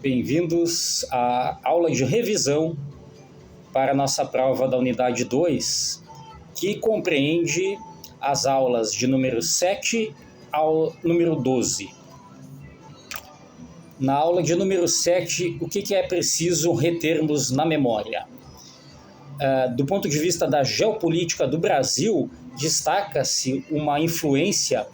Bem-vindos à aula de revisão para a nossa prova da unidade 2, que compreende as aulas de número 7 ao número 12. Na aula de número 7, o que é preciso retermos na memória? Do ponto de vista da geopolítica do Brasil, destaca-se uma influência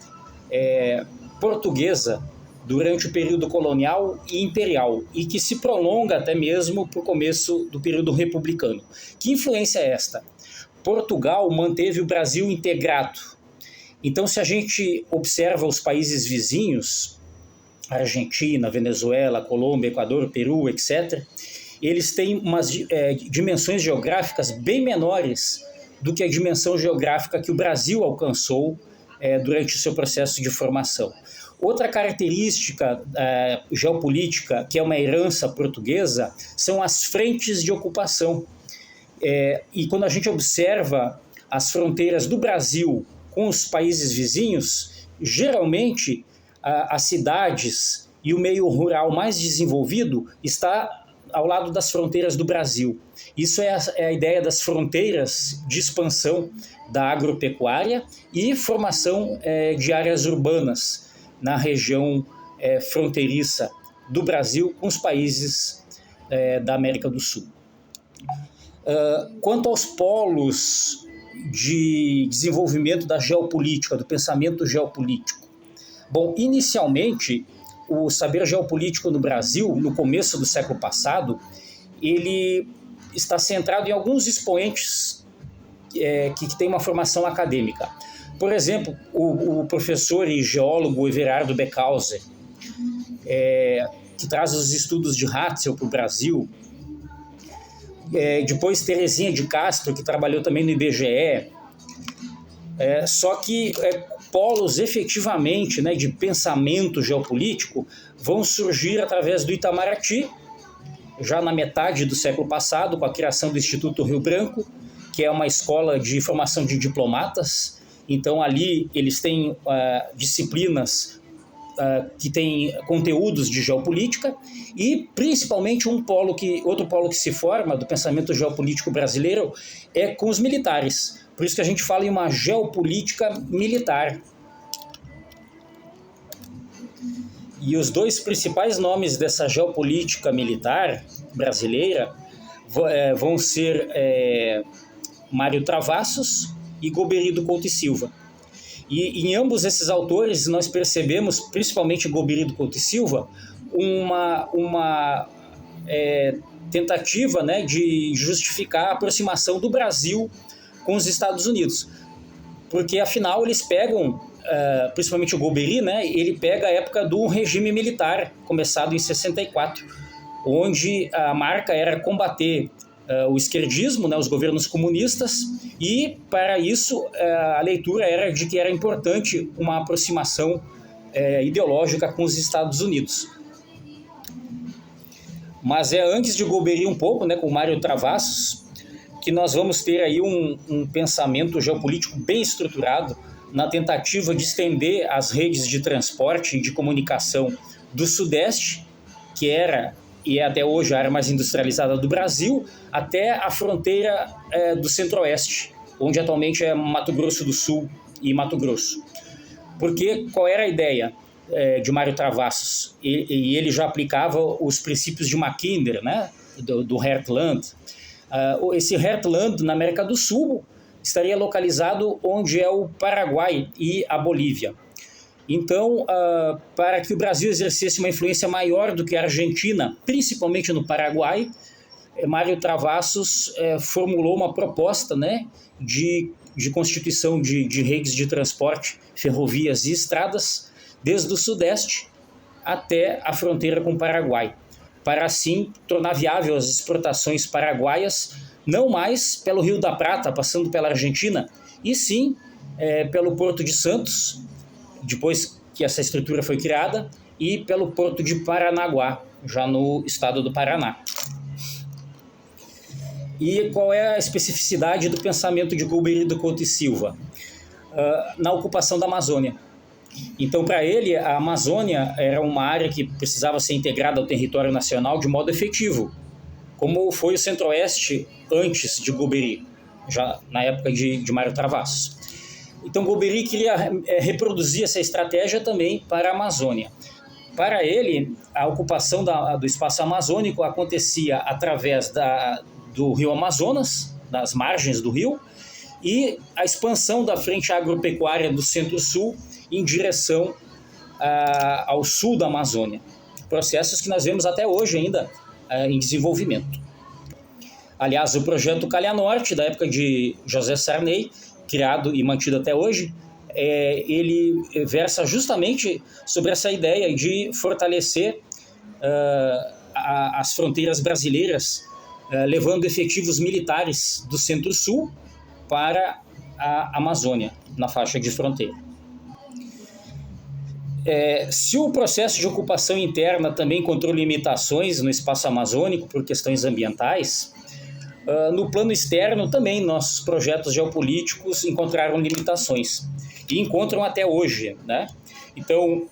portuguesa durante o período colonial e imperial, e que se prolonga até mesmo para o começo do período republicano. Que influência é esta? Portugal manteve o Brasil integrado. Então, se a gente observa os países vizinhos, Argentina, Venezuela, Colômbia, Equador, Peru, etc., eles têm umas dimensões geográficas bem menores do que a dimensão geográfica que o Brasil alcançou durante o seu processo de formação. Outra característica geopolítica, que é uma herança portuguesa, são as frentes de ocupação. E quando a gente observa as fronteiras do Brasil com os países vizinhos, geralmente as cidades e o meio rural mais desenvolvido está ao lado das fronteiras do Brasil. Isso é a ideia das fronteiras de expansão da agropecuária e formação de áreas urbanas na região fronteiriça do Brasil com os países da América do Sul. Quanto aos polos de desenvolvimento da geopolítica, do pensamento geopolítico. Bom, inicialmente, o saber geopolítico no Brasil, no começo do século passado, ele está centrado em alguns expoentes que têm uma formação acadêmica. Por exemplo, o professor e geólogo Everardo Beckhauser, que traz os estudos de Hatzel para o Brasil. Depois Terezinha de Castro, que trabalhou também no IBGE. Só que polos efetivamente de pensamento geopolítico vão surgir através do Itamaraty, já na metade do século passado, com a criação do Instituto Rio Branco, que é uma escola de formação de diplomatas. Então, ali eles têm disciplinas que têm conteúdos de geopolítica e, principalmente, outro polo que se forma do pensamento geopolítico brasileiro é com os militares. Por isso que a gente fala em uma geopolítica militar. E os dois principais nomes dessa geopolítica militar brasileira vão ser Mário Travassos e Goberido Couto e Silva. E em ambos esses autores nós percebemos, principalmente Goberido Couto e Silva, uma tentativa de justificar a aproximação do Brasil com os Estados Unidos. Porque, afinal, eles pegam, principalmente o Goberi, ele pega a época do regime militar, começado em 64, onde a marca era combater o esquerdismo, os governos comunistas, e para isso a leitura era de que era importante uma aproximação ideológica com os Estados Unidos. Mas antes de Goberi um pouco, com Mário Travassos, que nós vamos ter aí um pensamento geopolítico bem estruturado na tentativa de estender as redes de transporte e de comunicação do Sudeste, que era e é até hoje a área mais industrializada do Brasil, até a fronteira do Centro-Oeste, onde atualmente é Mato Grosso do Sul e Mato Grosso. Porque qual era a ideia de Mário Travassos? E ele já aplicava os princípios de Mackinder, do Heartland. Esse Heartland, na América do Sul, estaria localizado onde é o Paraguai e a Bolívia. Então, para que o Brasil exercesse uma influência maior do que a Argentina, principalmente no Paraguai, Mário Travassos formulou uma proposta de constituição de redes de transporte, ferrovias e estradas, desde o Sudeste até a fronteira com o Paraguai, para assim tornar viável as exportações paraguaias, não mais pelo Rio da Prata, passando pela Argentina, e sim pelo Porto de Santos, depois que essa estrutura foi criada, e pelo Porto de Paranaguá, já no estado do Paraná. E qual é a especificidade do pensamento de Goberido Couto e Silva? Na ocupação da Amazônia. Então, para ele, a Amazônia era uma área que precisava ser integrada ao território nacional de modo efetivo, como foi o Centro-Oeste antes de Golbery, já na época de Mário Travassos. Então, Golbery queria reproduzir essa estratégia também para a Amazônia. Para ele, a ocupação do espaço amazônico acontecia através do rio Amazonas, das margens do rio, e a expansão da frente agropecuária do Centro-Sul em direção ao sul da Amazônia. Processos que nós vemos até hoje ainda em desenvolvimento. Aliás, o projeto Calha Norte, da época de José Sarney, criado e mantido até hoje, ele versa justamente sobre essa ideia de fortalecer as fronteiras brasileiras, levando efetivos militares do Centro-Sul para a Amazônia, na faixa de fronteira. Se o processo de ocupação interna também encontrou limitações no espaço amazônico por questões ambientais, no plano externo também nossos projetos geopolíticos encontraram limitações e encontram até hoje, né? Então,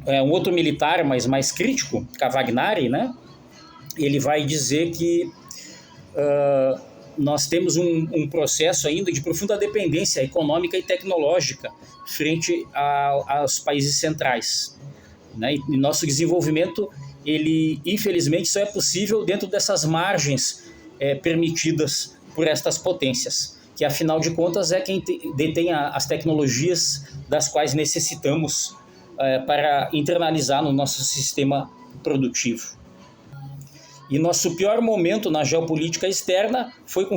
um outro militar, mas mais crítico, Cavagnari, né? Ele vai dizer que nós temos um processo ainda de profunda dependência econômica e tecnológica frente aos países centrais, né? E nosso desenvolvimento, ele infelizmente só é possível dentro dessas margens permitidas por estas potências, que afinal de contas é quem detém as tecnologias das quais necessitamos para internalizar no nosso sistema produtivo. E nosso pior momento na geopolítica externa foi com